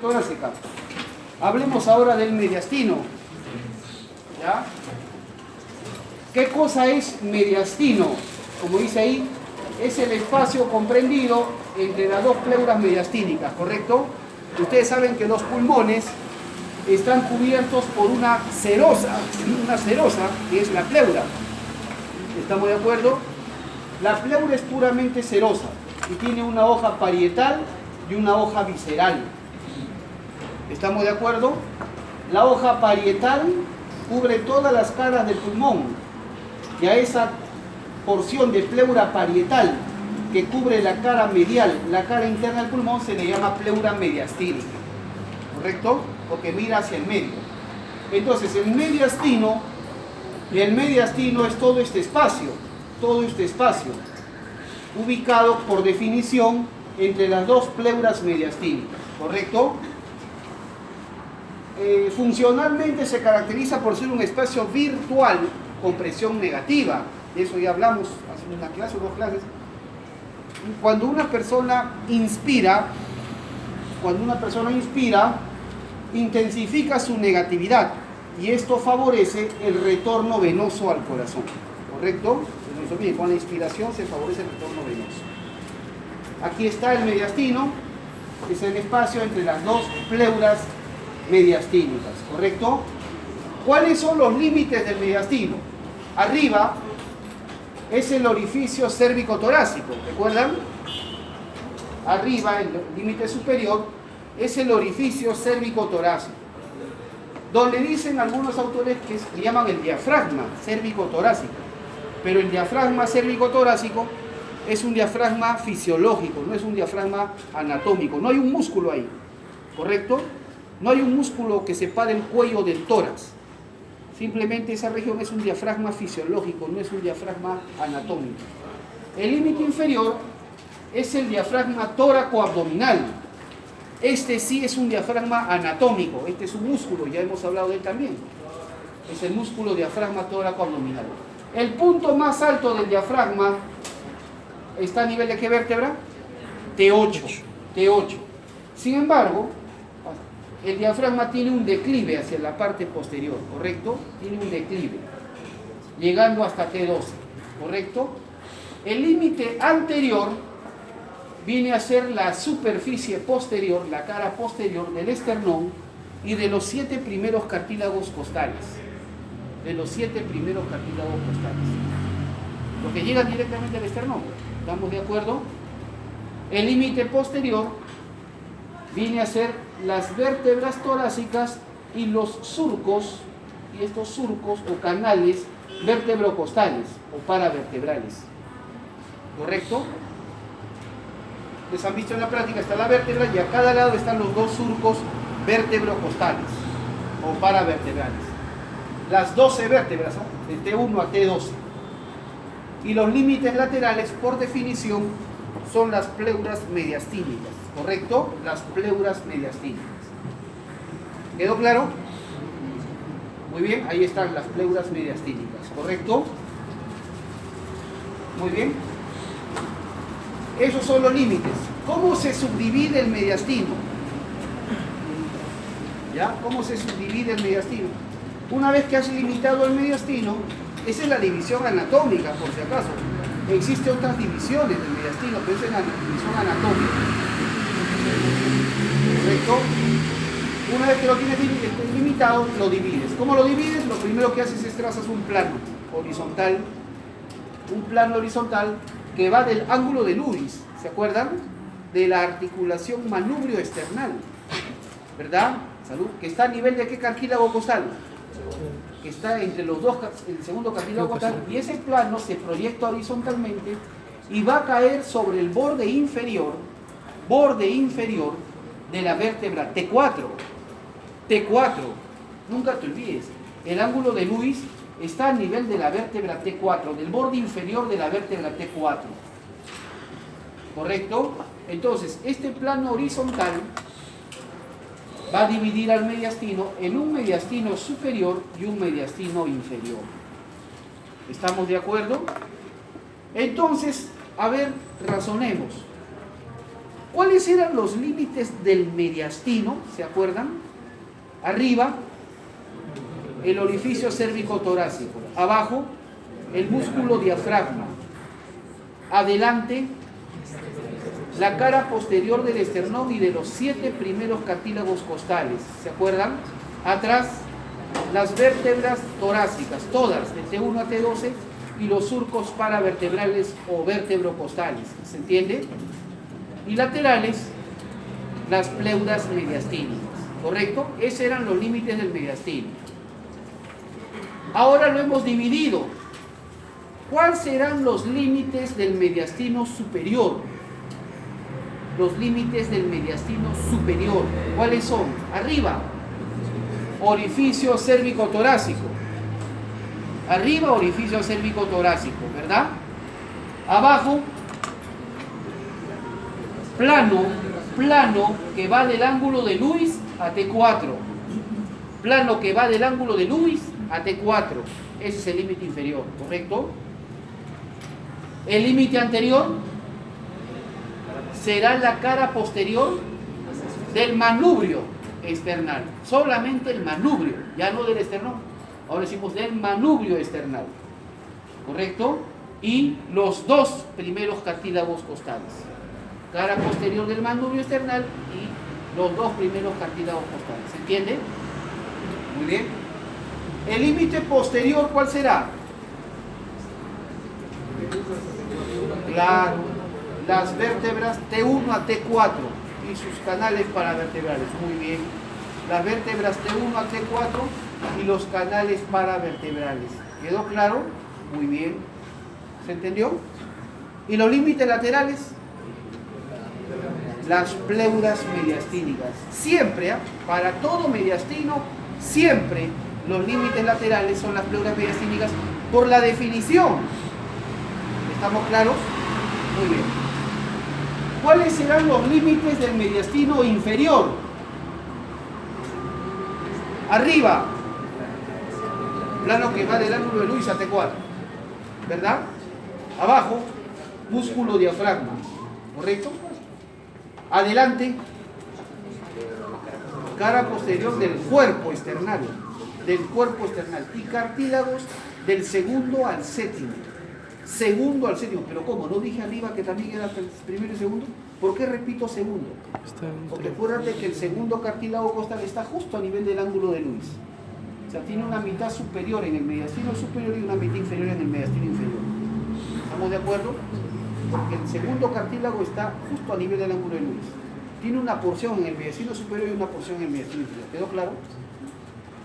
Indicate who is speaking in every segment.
Speaker 1: torácica. Hablemos ahora del mediastino. ¿Ya? ¿Qué cosa es mediastino? Como dice ahí, es el espacio comprendido entre las dos pleuras mediastínicas, ¿correcto? Ustedes saben que los pulmones están cubiertos por una serosa, que es la pleura. ¿Estamos de acuerdo? La pleura es puramente serosa y tiene una hoja parietal y una hoja visceral. ¿Estamos de acuerdo? La hoja parietal cubre todas las caras del pulmón y a esa porción de pleura parietal que cubre la cara medial, la cara interna del pulmón, se le llama pleura mediastínica, ¿correcto? Porque mira hacia el medio. Entonces el mediastino es todo este espacio ubicado por definición entre las dos pleuras mediastínicas, ¿correcto? Funcionalmente se caracteriza por ser un espacio virtual con presión negativa. De eso ya hablamos hace una clase o dos clases. Cuando una persona inspira, intensifica su negatividad y esto favorece el retorno venoso al corazón, ¿correcto? Entonces, con la inspiración se favorece el retorno venoso. Aquí está el mediastino, que es el espacio entre las dos pleuras mediastínicas, ¿correcto? ¿Cuáles son los límites del mediastino? Arriba es el orificio cérvico-torácico, ¿recuerdan? Arriba, el límite superior, es el orificio cérvico-torácico, donde dicen algunos autores que le llaman el diafragma cérvico-torácico, pero el diafragma cérvico-torácico es un diafragma fisiológico, no es un diafragma anatómico, no hay un músculo ahí, ¿correcto? No hay un músculo que separe el cuello del tórax. Simplemente esa región es un diafragma fisiológico, no es un diafragma anatómico. El límite inferior es el diafragma tóraco-abdominal. Este sí es un diafragma anatómico, este es un músculo, ya hemos hablado de él también. Es el músculo diafragma tóraco-abdominal. El punto más alto del diafragma está a nivel de ¿qué vértebra? T8. Sin embargo, el diafragma tiene un declive hacia la parte posterior, ¿correcto? Tiene un declive, llegando hasta T12, ¿correcto? El límite anterior viene a ser la superficie posterior, la cara posterior del esternón y de los 7 primeros cartílagos costales. Lo que llega directamente al esternón, ¿estamos de acuerdo? El límite posterior viene a ser las vértebras torácicas y los surcos, y estos surcos o canales vertebrocostales o paravertebrales, ¿correcto? Les han visto en la práctica, está la vértebra y a cada lado están los dos surcos vertebrocostales o paravertebrales. Las 12 vértebras, ¿no? De T1 a T12. Y los límites laterales, por definición, son las pleuras mediastínicas, ¿correcto? Las pleuras mediastínicas. ¿Quedó claro? Muy bien, ahí están las pleuras mediastínicas, ¿correcto? Muy bien. Esos son los límites. ¿Cómo se subdivide el mediastino? ¿Ya? ¿Cómo se subdivide el mediastino? Una vez que has limitado el mediastino, esa es la división anatómica, por si acaso. Existen otras divisiones del mediastino, pero esa es la división anatómica. ¿Correcto? Una vez que lo tienes limitado, lo divides. ¿Cómo lo divides? Lo primero que haces es trazas un plano horizontal. Un plano horizontal que va del ángulo de Lewis, ¿se acuerdan? De la articulación manubrio-esternal, ¿verdad? Salud. Que está a nivel de ¿qué cartílago costal? Que está entre los dos, el segundo cartílago costal, y ese plano se proyecta horizontalmente y va a caer sobre el borde inferior de la vértebra T4. Nunca te olvides, el ángulo de Lewis está a nivel de la vértebra T4, del borde inferior de la vértebra T4. ¿Correcto? Entonces, este plano horizontal va a dividir al mediastino en un mediastino superior y un mediastino inferior. ¿Estamos de acuerdo? Entonces, a ver, razonemos. ¿Cuáles eran los límites del mediastino? ¿Se acuerdan? Arriba, el orificio cérvico-torácico. Abajo, el músculo diafragma. Adelante, la cara posterior del esternón y de los 7 primeros cartílagos costales. ¿Se acuerdan? Atrás, las vértebras torácicas, todas, de T1 a T12, y los surcos paravertebrales o vértebrocostales. ¿Se entiende? Y laterales, las pleuras mediastínicas. ¿Correcto? Esos eran los límites del mediastino. Ahora lo hemos dividido. ¿Cuáles serán los límites del mediastino superior? Los límites del mediastino superior. ¿Cuáles son? Arriba, orificio cérvico-torácico. Arriba, orificio cérvico-torácico, ¿verdad? Abajo, plano que va del ángulo de Lewis a T4. Plano que va del ángulo de Lewis a T4. Ese es el límite inferior, ¿correcto? El límite anterior será la cara posterior del manubrio external. Solamente el manubrio, ya no del esternón. Ahora decimos del manubrio external. ¿Correcto? Y los 2 primeros cartílagos costales. Cara posterior del manubrio external y los 2 primeros cartílagos costales. ¿Se entiende? Muy bien. El límite posterior, ¿cuál será? Claro, las vértebras T1 a T4 y sus canales paravertebrales. Muy bien. Las vértebras T1 a T4 y los canales paravertebrales. ¿Quedó claro? Muy bien. ¿Se entendió? ¿Y los límites laterales? Las pleuras mediastínicas. Siempre, para todo mediastino, siempre los límites laterales son las pleuras mediastínicas por la definición. ¿Estamos claros? Muy bien. ¿Cuáles serán los límites del mediastino inferior? Arriba, plano que va del ángulo de Lewis a T4, ¿verdad? Abajo, músculo diafragma, ¿correcto? Adelante, cara posterior del cuerpo external, y cartílagos del segundo al séptimo. Pero ¿cómo? ¿No dije arriba que también era el primero y segundo? ¿Por qué repito segundo? Porque acuérdate que el segundo cartílago costal está justo a nivel del ángulo de Lewis. O sea, tiene una mitad superior en el mediastino superior y una mitad inferior en el mediastino inferior. ¿Estamos de acuerdo? Porque el segundo cartílago está justo a nivel del ángulo de Lewis. Tiene una porción en el mediastino superior y una porción en el mediastino inferior. ¿Quedó claro?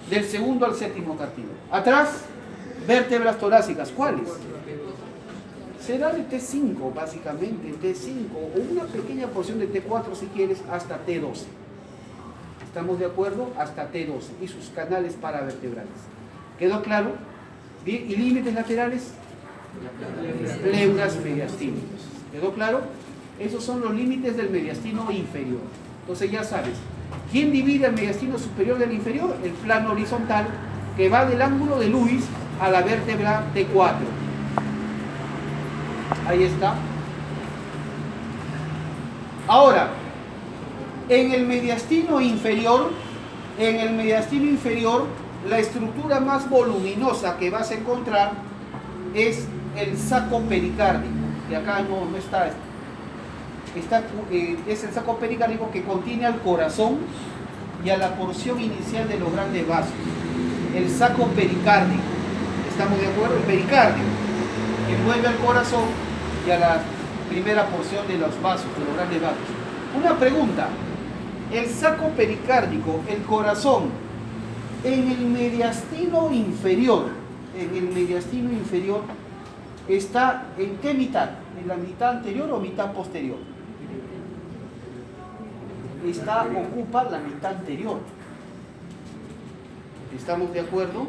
Speaker 1: Del segundo al séptimo cartílago. Atrás, vértebras torácicas. ¿Cuáles? Será de T5, básicamente, T5, o una pequeña porción de T4 si quieres, hasta T12. ¿Estamos de acuerdo? Hasta T12 y sus canales paravertebrales. ¿Quedó claro? Bien. ¿Y límites laterales? Pleuras mediastínicas. ¿Quedó claro? Esos son los límites del mediastino inferior. Entonces ya sabes, ¿quién divide el mediastino superior del inferior? El plano horizontal que va del ángulo de Lewis a la vértebra T4. Ahí está. Ahora, en el mediastino inferior, la estructura más voluminosa que vas a encontrar es el saco pericárdico. Y acá no está. Es el saco pericárdico que contiene al corazón y a la porción inicial de los grandes vasos. El saco pericárdico. ¿Estamos de acuerdo? El pericardio, que envuelve al corazón y a la primera porción de los vasos, de los grandes vasos. Una pregunta. El saco pericárdico, el corazón, en el mediastino inferior, ¿está en qué mitad? ¿En la mitad anterior o mitad posterior? Ocupa la mitad anterior. ¿Estamos de acuerdo?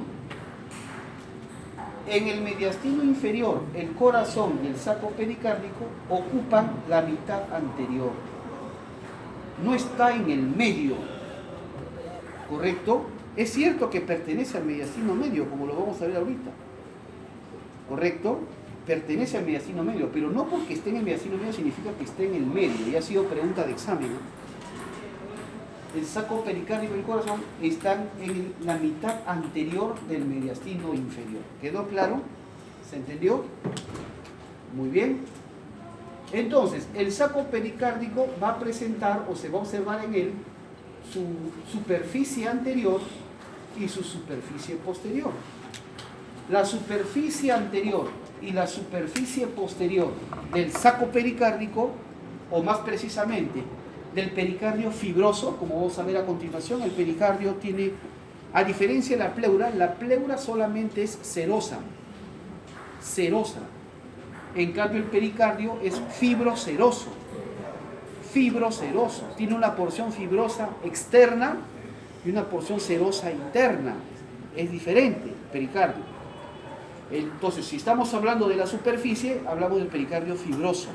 Speaker 1: En el mediastino inferior, el corazón y el saco pericárdico ocupan la mitad anterior. No está en el medio, ¿correcto? Es cierto que pertenece al mediastino medio, como lo vamos a ver ahorita, ¿correcto? pertenece al mediastino medio, pero no porque esté en el mediastino medio significa que esté en el medio, y ha sido pregunta de examen, ¿no? El saco pericárdico y el corazón están en la mitad anterior del mediastino inferior. ¿Quedó claro? ¿Se entendió? Muy bien. Entonces, el saco pericárdico va a presentar o se va a observar en él su superficie anterior y su superficie posterior. La superficie anterior y la superficie posterior del saco pericárdico, o más precisamente del pericardio fibroso, como vamos a ver a continuación. El pericardio tiene, a diferencia de la pleura solamente es serosa. En cambio el pericardio es fibroceroso. Tiene una porción fibrosa externa y una porción serosa interna. Es diferente el pericardio. Entonces, si estamos hablando de la superficie, hablamos del pericardio fibroso.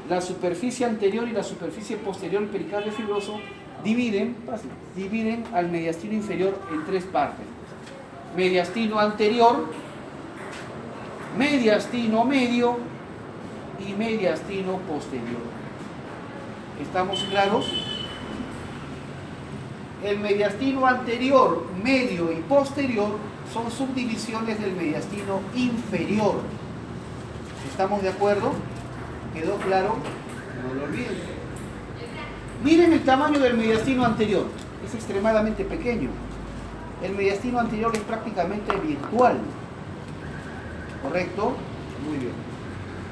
Speaker 1: La superficie anterior y la superficie posterior del pericardio fibroso dividen al mediastino inferior en tres partes. Mediastino anterior, mediastino medio y mediastino posterior. ¿Estamos claros? El mediastino anterior, medio y posterior son subdivisiones del mediastino inferior. ¿Estamos de acuerdo? ¿Quedó claro? No lo olviden. Miren el tamaño del mediastino anterior. Es extremadamente pequeño. El mediastino anterior es prácticamente virtual. ¿Correcto? Muy bien.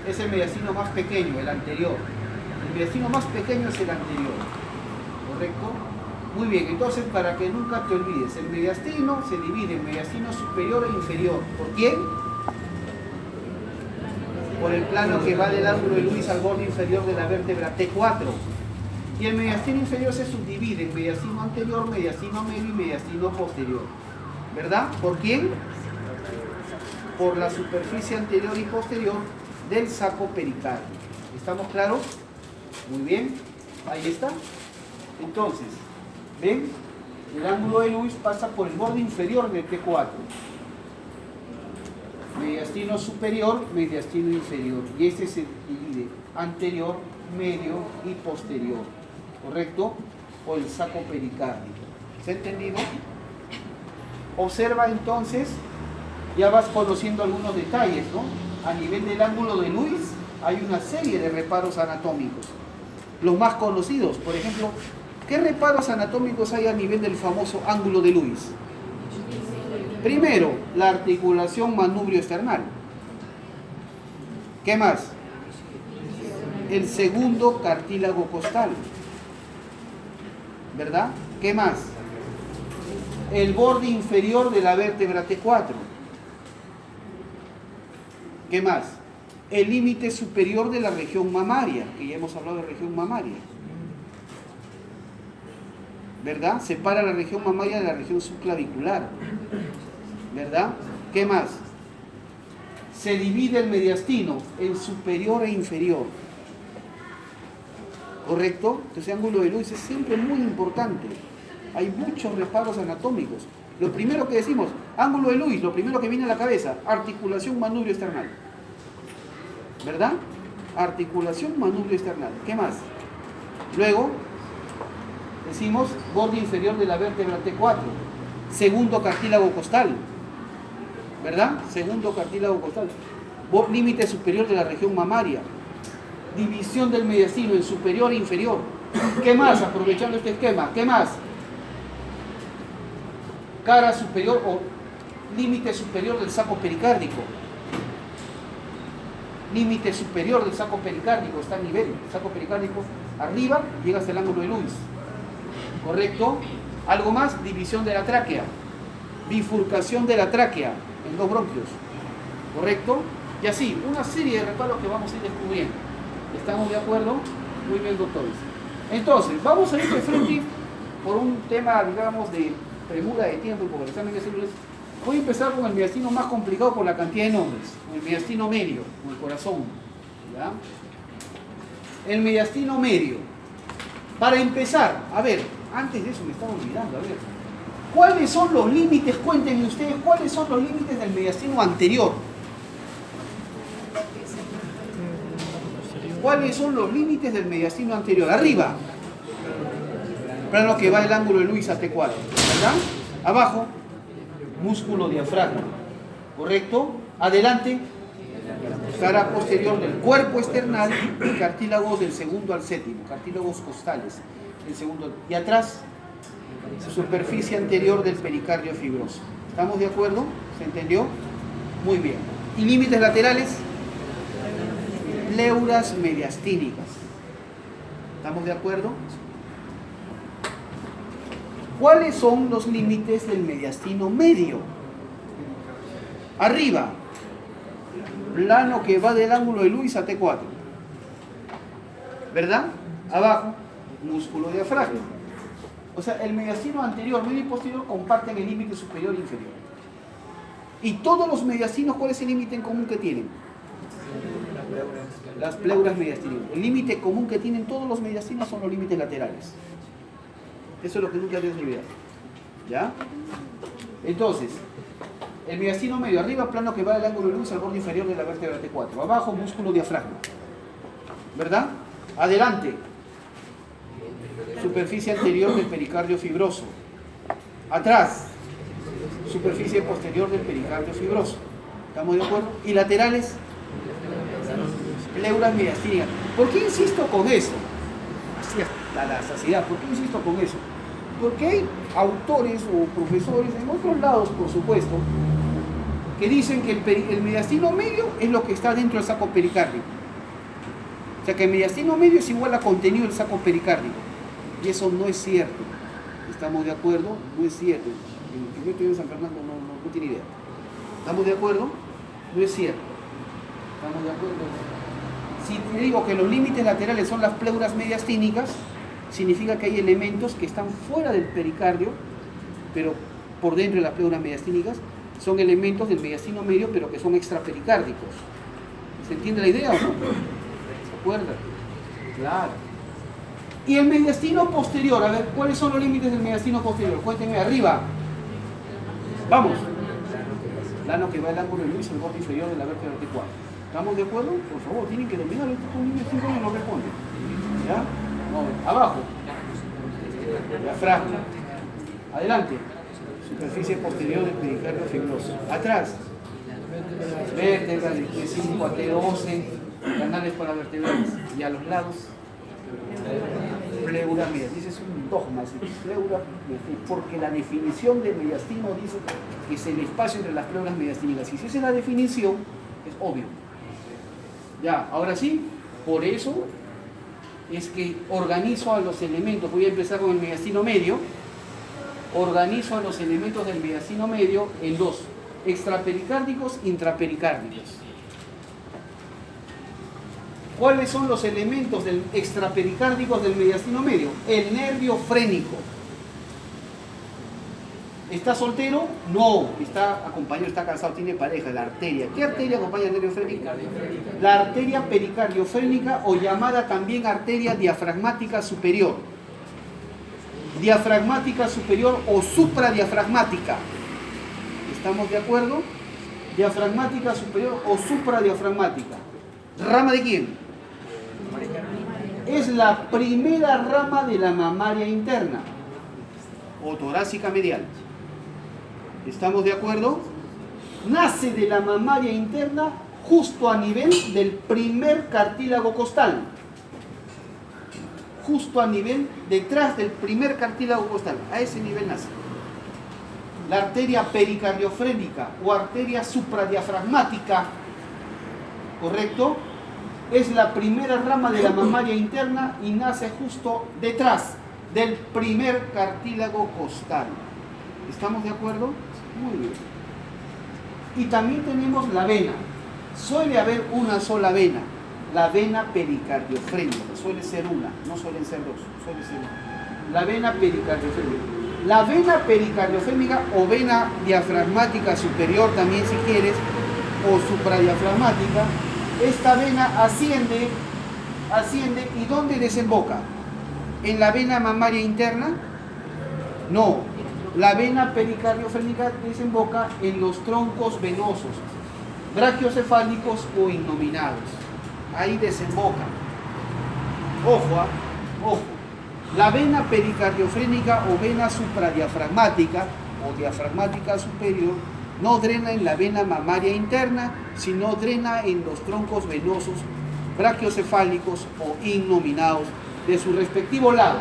Speaker 1: Es el mediastino más pequeño, el anterior. El mediastino más pequeño es el anterior. ¿Correcto? Muy bien. Entonces, para que nunca te olvides, el mediastino se divide en mediastino superior e inferior. ¿Por quién? Por el plano que va del ángulo de Lewis al borde inferior de la vértebra T4. Y el mediastino inferior se subdivide en mediastino anterior, mediastino medio y mediastino posterior. ¿Verdad? ¿Por quién? Por la superficie anterior y posterior del saco pericárdico. ¿Estamos claros? Muy bien. Ahí está. Entonces, ¿ven? El ángulo de Lewis pasa por el borde inferior del T4. Mediastino superior, mediastino inferior. Y este se divide anterior, medio y posterior. ¿Correcto? O el saco pericárdico. ¿Se ha entendido? Observa entonces, ya vas conociendo algunos detalles, ¿no? A nivel del ángulo de Lewis hay una serie de reparos anatómicos. Los más conocidos, por ejemplo, ¿qué reparos anatómicos hay a nivel del famoso ángulo de Lewis? Primero, la articulación manubrio-esternal. ¿Qué más? El segundo cartílago costal. ¿Verdad? ¿Qué más? El borde inferior de la vértebra T4. ¿Qué más? El límite superior de la región mamaria, que ya hemos hablado de región mamaria. ¿Verdad? Separa la región mamaria de la región subclavicular. ¿Verdad? ¿Qué más? Se divide el mediastino en superior e inferior. ¿Correcto? Entonces, el ángulo de Lewis es siempre muy importante. Hay muchos reparos anatómicos. Lo primero que decimos, ángulo de Lewis, lo primero que viene a la cabeza, articulación manubrio-esternal. ¿Verdad? Articulación manubrio-esternal. ¿Qué más? Luego, decimos borde inferior de la vértebra T4. Segundo cartílago costal. ¿Verdad? Segundo cartílago costal. Límite superior de la región mamaria. División del mediastino en superior e inferior. ¿Qué más? Aprovechando este esquema. ¿Qué más? Cara superior o límite superior del saco pericárdico. Límite superior del saco pericárdico está a nivel. El saco pericárdico arriba llega hasta el ángulo de Lewis. ¿Correcto? Algo más, división de la tráquea. Bifurcación de la tráquea en dos bronquios. ¿Correcto? Y así, una serie de reparos que vamos a ir descubriendo. ¿Estamos de acuerdo? Muy bien, doctores. Entonces, vamos a ir de frente por un tema, digamos, de premura de tiempo y por el examen de células. Voy a empezar con el mediastino más complicado por la cantidad de nombres. El mediastino medio, con el corazón. ¿Ya? El mediastino medio. Para empezar, a ver, antes de eso me estaba olvidando, a ver. ¿Cuáles son los límites? Cuéntenme ustedes, ¿cuáles son los límites del mediastino anterior? ¿Cuáles son los límites del mediastino anterior? Arriba, plano que va el ángulo de Luis a T4, ¿verdad? Abajo, músculo diafragma, ¿correcto? Adelante, cara posterior del cuerpo esternal y cartílagos del segundo al séptimo, cartílagos costales, el segundo. Y atrás, superficie anterior del pericardio fibroso. ¿Estamos de acuerdo? ¿Se entendió? Muy bien. ¿Y límites laterales? Pleuras mediastínicas. ¿Estamos de acuerdo? ¿Cuáles son los límites del mediastino medio? Arriba, plano que va del ángulo de Luis a T4, ¿verdad? Abajo, músculo diafragma. O sea, el mediastino anterior, medio y posterior comparten el límite superior e inferior. Y todos los mediastinos, ¿cuál es el límite en común que tienen? Las pleuras mediastínicas. El límite común que tienen todos los mediastinos son los límites laterales. Eso es lo que nunca debes olvidar. ¿Ya? Entonces, el mediastino medio, arriba, plano que va del ángulo de Luis al borde inferior de la vértebra T4. Abajo, músculo diafragma. ¿Verdad? Adelante, superficie anterior del pericardio fibroso. Atrás, superficie posterior del pericardio fibroso. ¿Estamos de acuerdo? Y laterales, pleuras mediastínicas. ¿Por qué insisto con eso? Así hasta la saciedad. ¿Por qué insisto con eso? Porque hay autores o profesores en otros lados, por supuesto, que dicen que el mediastino medio es lo que está dentro del saco pericárdico. O sea que el mediastino medio es igual a contenido del saco pericárdico. Y eso no es cierto. ¿Estamos de acuerdo? No es cierto. El que yo estoy en San Fernando no tiene idea. ¿Estamos de acuerdo? No es cierto. ¿Estamos de acuerdo? Si te digo que los límites laterales son las pleuras mediastínicas, significa que hay elementos que están fuera del pericardio, pero por dentro de las pleuras mediastínicas, son elementos del mediastino medio, pero que son extrapericárdicos. ¿Se entiende la idea o no? ¿Se acuerdan? Claro. Y el mediastino posterior, a ver, ¿cuáles son los límites del mediastino posterior? Cuéntenme, arriba. Vamos. Plano que va el ángulo de Luis al borde inferior de la vértebra T4. ¿Estamos de acuerdo? Por favor, tienen que dominar esto. Un niño de 5 años no responde. ¿Ya? No, abajo. Diafragma. Adelante. Superficie posterior del pericardio fibroso. Atrás. Vértebras de T5 a T12. Canales para vertebrales. Y a los lados, pleura mediastínica. Ese es un dogma, pleura mediastínica, porque la definición de mediastino dice que es el espacio entre las pleuras mediastínicas. Y si esa es la definición, es obvio. Ya, ahora sí, por eso es que organizo a los elementos. Voy a empezar con el mediastino medio. Organizo a los elementos del mediastino medio en dos: extrapericárdicos e intrapericárdicos. ¿Cuáles son los elementos extrapericárdicos del mediastino medio? El nervio frénico. ¿Está soltero? No. Está acompañado, está casado, tiene pareja. La arteria. ¿Qué arteria acompaña el nervio frénico? La arteria pericardiofrénica, o llamada también arteria diafragmática superior. Diafragmática superior o supradiafragmática. ¿Estamos de acuerdo? Diafragmática superior o supradiafragmática. ¿Rama de quién? Es la primera rama de la mamaria interna o torácica medial. ¿Estamos de acuerdo? Nace de la mamaria interna justo a nivel del primer cartílago costal. Justo a nivel, detrás del primer cartílago costal. A ese nivel nace. La arteria pericardiofrénica o arteria supradiafragmática, ¿correcto? Es la primera rama de la mamaria interna y nace justo detrás del primer cartílago costal. ¿Estamos de acuerdo? Muy bien. Y también tenemos la vena. Suele haber una sola vena, la vena pericardiofrénica. Suele ser una, no suelen ser dos, suele ser una. La vena pericardiofrénica. La vena pericardiofrénica o vena diafragmática superior también, si quieres, o supradiafragmática. Esta vena asciende, ¿y dónde desemboca? ¿En la vena mamaria interna? No, la vena pericardiofrénica desemboca en los troncos venosos, brachiocefálicos o innominados. Ahí desemboca. Ojo, ojo. La vena pericardiofrénica o vena supradiafragmática o diafragmática superior no drena en la vena mamaria interna, sino drena en los troncos venosos brachiocefálicos o innominados de su respectivo lado.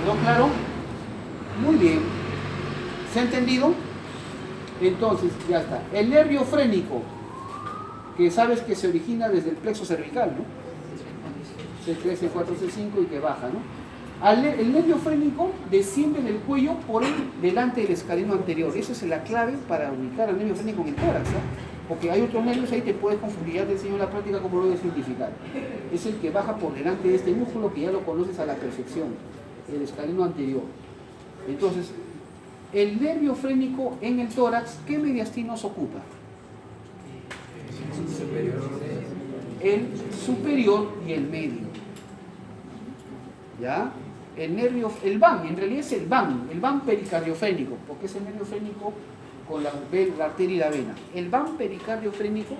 Speaker 1: ¿Quedó claro? Muy bien. ¿Se ha entendido? Entonces, ya está. El nervio frénico, que sabes que se origina desde el plexo cervical, ¿no? C3, C4, C5 y que baja, ¿no? El nervio frénico desciende del cuello por delante del escaleno anterior. Esa es la clave para ubicar al nervio frénico en el tórax, ¿no? Porque hay otros nervios ahí, te puedes confundir. Ya te enseño en la práctica cómo lo debes identificar. Es el que baja por delante de este músculo que ya lo conoces a la perfección, el escaleno anterior. Entonces, el nervio frénico en el tórax, ¿qué mediastinos ocupa? El superior y el medio. ¿Ya? El VAN, en realidad es el VAN pericardiofrénico, porque es el nervio frénico con la arteria y la vena. El VAN pericardiofrénico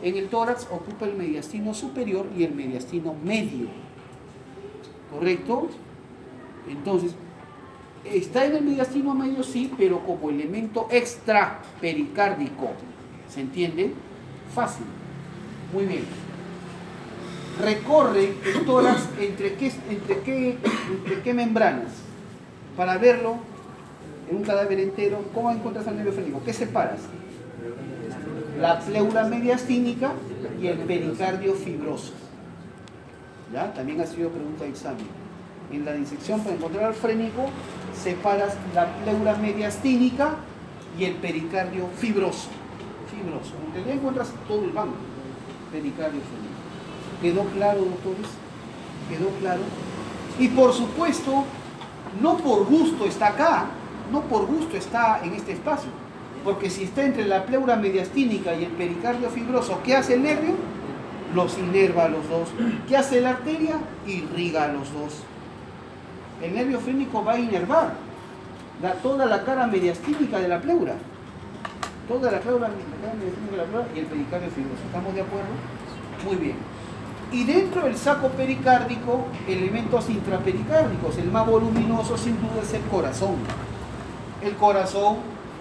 Speaker 1: en el tórax ocupa el mediastino superior y el mediastino medio. ¿Correcto? Entonces, está en el mediastino medio, sí, pero como elemento extra pericárdico. ¿Se entiende? Fácil. Muy bien. Recorre el tórax entre qué membranas. Para verlo en un cadáver entero, ¿cómo encuentras el nervio frénico? ¿Qué separas? La pleura mediastínica y el pericardio fibroso. ¿Ya? También ha sido pregunta de examen. En la disección, para encontrar al frénico, separas la pleura mediastínica y el pericardio fibroso. En realidad encuentras todo el banco, pericardio frénico. ¿Quedó claro, doctores? ¿Quedó claro? Y por supuesto, no por gusto está acá, no por gusto está en este espacio, porque si está entre la pleura mediastínica y el pericardio fibroso, ¿qué hace el nervio? Los inerva a los dos. ¿Qué hace la arteria? Irriga a los dos. El nervio frénico va a inervar toda la cara mediastínica de la pleura, toda la pleura mediastínica de la pleura y el pericardio fibroso. ¿Estamos de acuerdo? Muy bien. Y dentro del saco pericárdico, elementos intrapericárdicos. El más voluminoso sin duda es el corazón. El corazón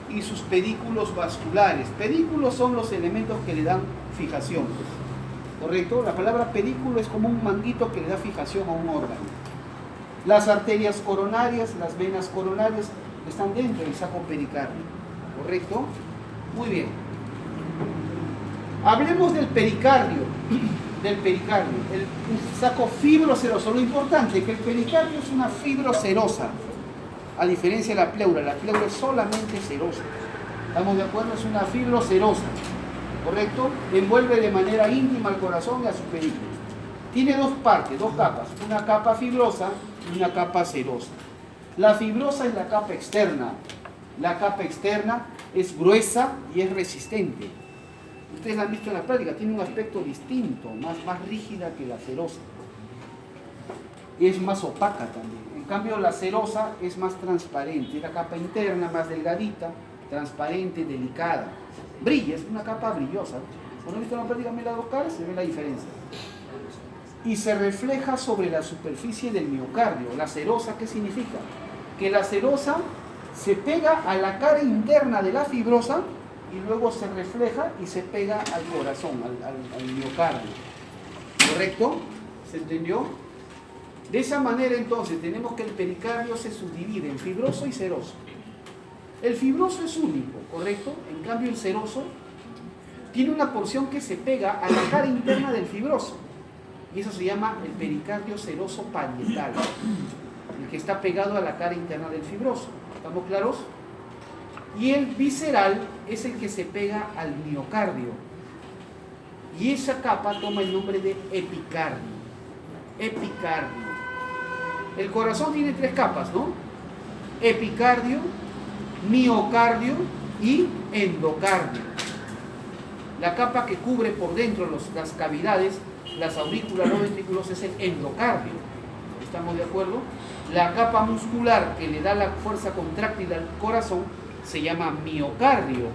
Speaker 1: y sus pedículos vasculares. Pedículos son los elementos que le dan fijación. ¿Correcto? La palabra pedículo es como un manguito que le da fijación a un órgano. Las arterias coronarias, las venas coronarias están dentro del saco pericárdico. ¿Correcto? Muy bien. Hablemos del pericardio. El saco fibroseroso. Lo importante es que el pericardio es una fibroserosa, a diferencia de la pleura es solamente serosa. ¿Estamos de acuerdo? Es una fibroserosa, ¿correcto? Envuelve de manera íntima al corazón y a sus pedículos. Tiene dos partes, dos capas, una capa fibrosa y una capa serosa. La fibrosa es la capa externa. La capa externa es gruesa y es resistente. Ustedes la han visto en la práctica, tiene un aspecto distinto, más rígida que la serosa. Y es más opaca también. En cambio, la serosa es más transparente, es la capa interna más delgadita, transparente, delicada. Brilla, es una capa brillosa. Cuando han visto en la práctica, mira dos caras, se ve la diferencia. Y se refleja sobre la superficie del miocardio. La serosa, ¿qué significa? Que la serosa se pega a la cara interna de la fibrosa y luego se refleja y se pega al corazón, al miocardio. ¿Correcto? ¿Se entendió? De esa manera entonces tenemos que el pericardio se subdivide en fibroso y seroso. El fibroso es único, ¿correcto? En cambio el seroso tiene una porción que se pega a la cara interna del fibroso. Y eso se llama el pericardio seroso parietal, el que está pegado a la cara interna del fibroso. ¿Estamos claros? Y el visceral es el que se pega al miocardio. Y esa capa toma el nombre de epicardio. Epicardio. El corazón tiene tres capas, ¿no? Epicardio, miocardio y endocardio. La capa que cubre por dentro las cavidades, las aurículas, los ventrículos, es el endocardio. ¿Estamos de acuerdo? La capa muscular que le da la fuerza contráctil al corazón se llama miocardio.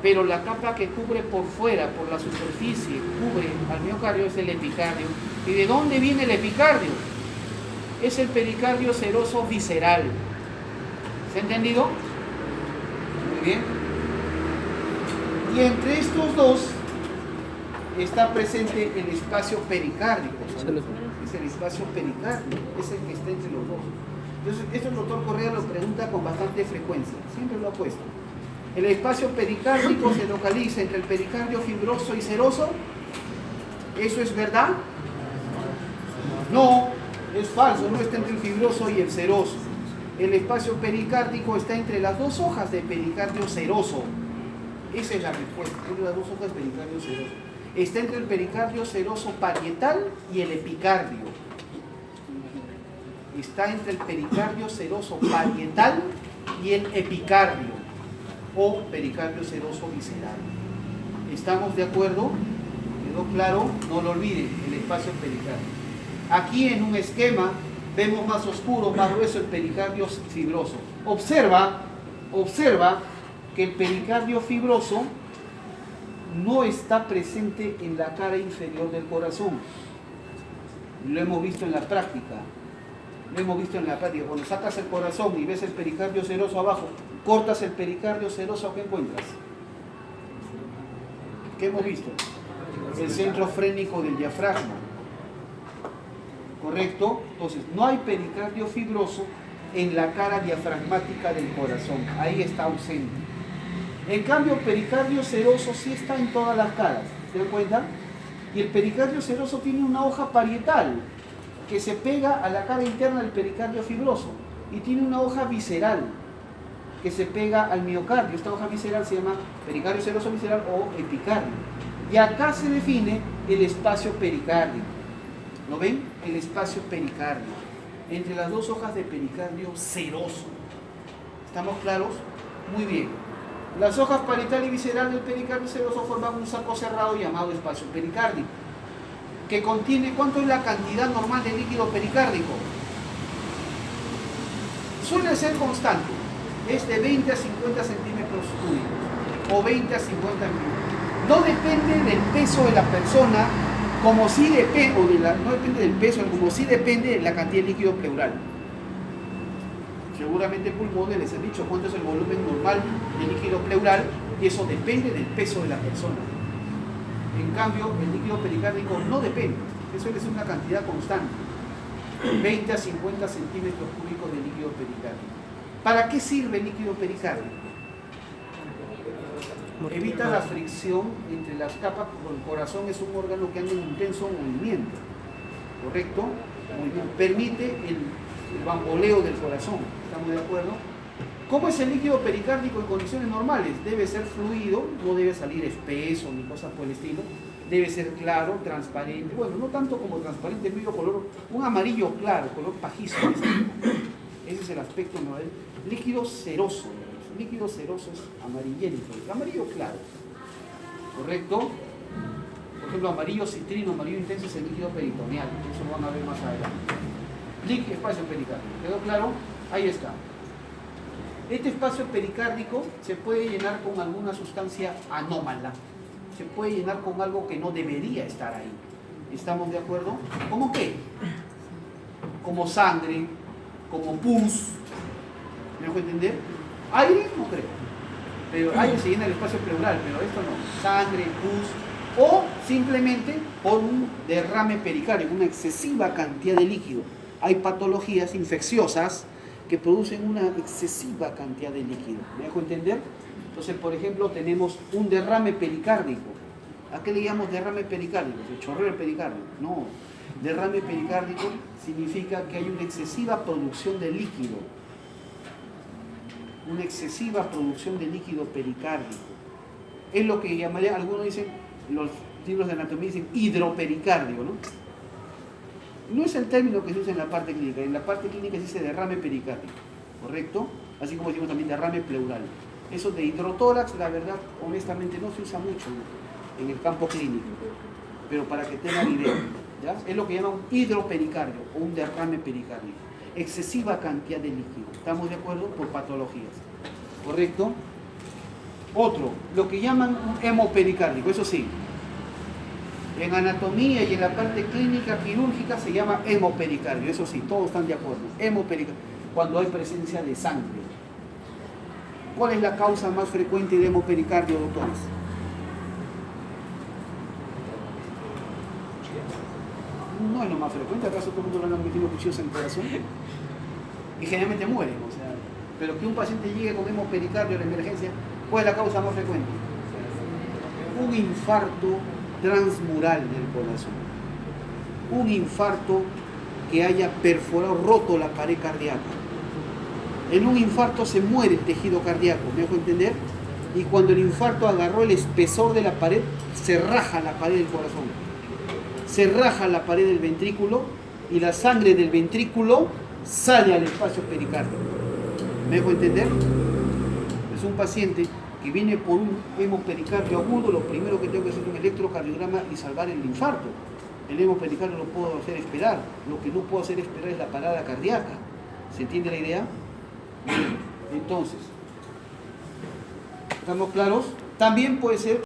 Speaker 1: pero la capa que cubre por fuera, por la superficie, cubre al miocardio es el epicardio. ¿Y de dónde viene el epicardio? Es el pericardio seroso visceral. ¿Se ha entendido? Muy bien. Y entre estos dos está presente el espacio pericárdico. Es el espacio pericárdico, es el que está entre los dos. Entonces, esto el doctor Correa lo pregunta con bastante frecuencia, siempre lo ha puesto. El espacio pericárdico se localiza entre el pericardio fibroso y seroso. ¿Eso es verdad? No, es falso, no está entre el fibroso y el seroso. El espacio pericárdico está entre las dos hojas de pericardio seroso. Esa es la respuesta, entre las dos hojas de pericardio seroso. Está entre el pericardio seroso parietal y el epicardio. Está entre el pericardio seroso parietal y el epicardio, o pericardio seroso visceral. ¿Estamos de acuerdo? ¿Quedó claro? No lo olviden, el espacio pericardio. Aquí en un esquema vemos más oscuro, más grueso el pericardio fibroso. Observa que el pericardio fibroso no está presente en la cara inferior del corazón. Lo hemos visto en la práctica. Cuando sacas el corazón y ves el pericardio seroso abajo, cortas el pericardio seroso, ¿qué encuentras? ¿Qué hemos visto? El centro frénico del diafragma. ¿Correcto? Entonces, no hay pericardio fibroso en la cara diafragmática del corazón. Ahí está ausente. En cambio, pericardio seroso sí está en todas las caras. ¿Se dan cuenta? Y el pericardio seroso tiene una hoja parietal que se pega a la cara interna del pericardio fibroso, y tiene una hoja visceral que se pega al miocardio. Esta hoja visceral se llama pericardio seroso visceral o epicardio. Y acá se define el espacio pericárdico. ¿Lo ven? El espacio pericárdico entre las dos hojas de pericardio seroso. ¿Estamos claros? Muy bien. Las hojas parietal y visceral del pericardio seroso forman un saco cerrado llamado espacio pericárdico, que contiene, ¿cuánto es la cantidad normal de líquido pericárdico? Suele ser constante, es de 20 a 50 centímetros cúbicos, o 20 a 50 milímetros. No depende del peso de la persona, como si depende, no depende del peso, como si depende de la cantidad de líquido pleural. Seguramente pulmones les he dicho cuánto es el volumen normal de líquido pleural, y eso depende del peso de la persona. En cambio, el líquido pericárdico no depende, eso es una cantidad constante, 20 a 50 centímetros cúbicos de líquido pericárdico. ¿Para qué sirve el líquido pericárdico? Evita la fricción entre las capas, porque el corazón es un órgano que anda en intenso movimiento, ¿correcto? Muy bien. Permite el bamboleo del corazón, ¿estamos de acuerdo? ¿Cómo es el líquido pericárdico en condiciones normales? Debe ser fluido, no debe salir espeso ni cosas por el estilo. Debe ser claro, transparente. Bueno, no tanto como transparente, medio color, un amarillo claro, color pajizo. Ese es el aspecto normal. Líquido ceroso. El líquido ceroso es amarillento, amarillo claro. ¿Correcto? Por ejemplo, amarillo citrino, amarillo intenso es el líquido peritoneal. Eso lo van a ver más adelante. Espacio pericárdico. ¿Quedó claro? Ahí está. Este espacio pericárdico se puede llenar con alguna sustancia anómala. Se puede llenar con algo que no debería estar ahí. ¿Estamos de acuerdo? ¿Cómo qué? Como sangre, como pus. ¿Me dejo entender? Aire, no creo. Pero aire se llena el espacio pleural, pero esto no. Sangre, pus, o simplemente por un derrame pericárdico, una excesiva cantidad de líquido. Hay patologías infecciosas que producen una excesiva cantidad de líquido. ¿Me dejo entender? Entonces, por ejemplo, tenemos un derrame pericárdico. ¿A qué le llamamos derrame pericárdico? ¿Se chorrea el pericardio? No. Derrame pericárdico significa que hay una excesiva producción de líquido. Una excesiva producción de líquido pericárdico. Es lo que llamarían, algunos dicen, los libros de anatomía dicen hidropericardio, ¿no? No es el término que se usa en la parte clínica. En la parte clínica se dice derrame pericárdico, ¿correcto? Así como decimos también derrame pleural. Eso de hidrotórax, la verdad, honestamente no se usa mucho en el campo clínico, pero para que tengan idea, ¿ya? Es lo que llaman un hidropericardio o un derrame pericárdico. Excesiva cantidad de líquido. ¿Estamos de acuerdo? Por patologías, ¿correcto? Otro, lo que llaman un hemopericárdico, eso sí. En anatomía y en la parte clínica quirúrgica se llama hemopericardio, eso sí, todos están de acuerdo. Hemopericardio, cuando hay presencia de sangre. ¿Cuál es la causa más frecuente de hemopericardio, doctores? No es lo más frecuente, ¿acaso todo el mundo le han metido cuchillos en el corazón? Y generalmente mueren, o sea, pero que un paciente llegue con hemopericardio a la emergencia, ¿cuál es la causa más frecuente? Un infarto transmural del corazón. Un infarto que haya perforado, roto la pared cardíaca. En un infarto se muere el tejido cardíaco, ¿me dejo entender? Y cuando el infarto agarró el espesor de la pared, se raja la pared del corazón. Se raja la pared del ventrículo y la sangre del ventrículo sale al espacio pericárdico. ¿Me dejo entender? Es un paciente que viene por un hemopericardio agudo, lo primero que tengo que hacer es un electrocardiograma y salvar el infarto. El hemopericardio lo puedo hacer esperar, lo que no puedo hacer esperar es la parada cardíaca. ¿Se entiende la idea? Bien. Entonces, ¿estamos claros? También puede ser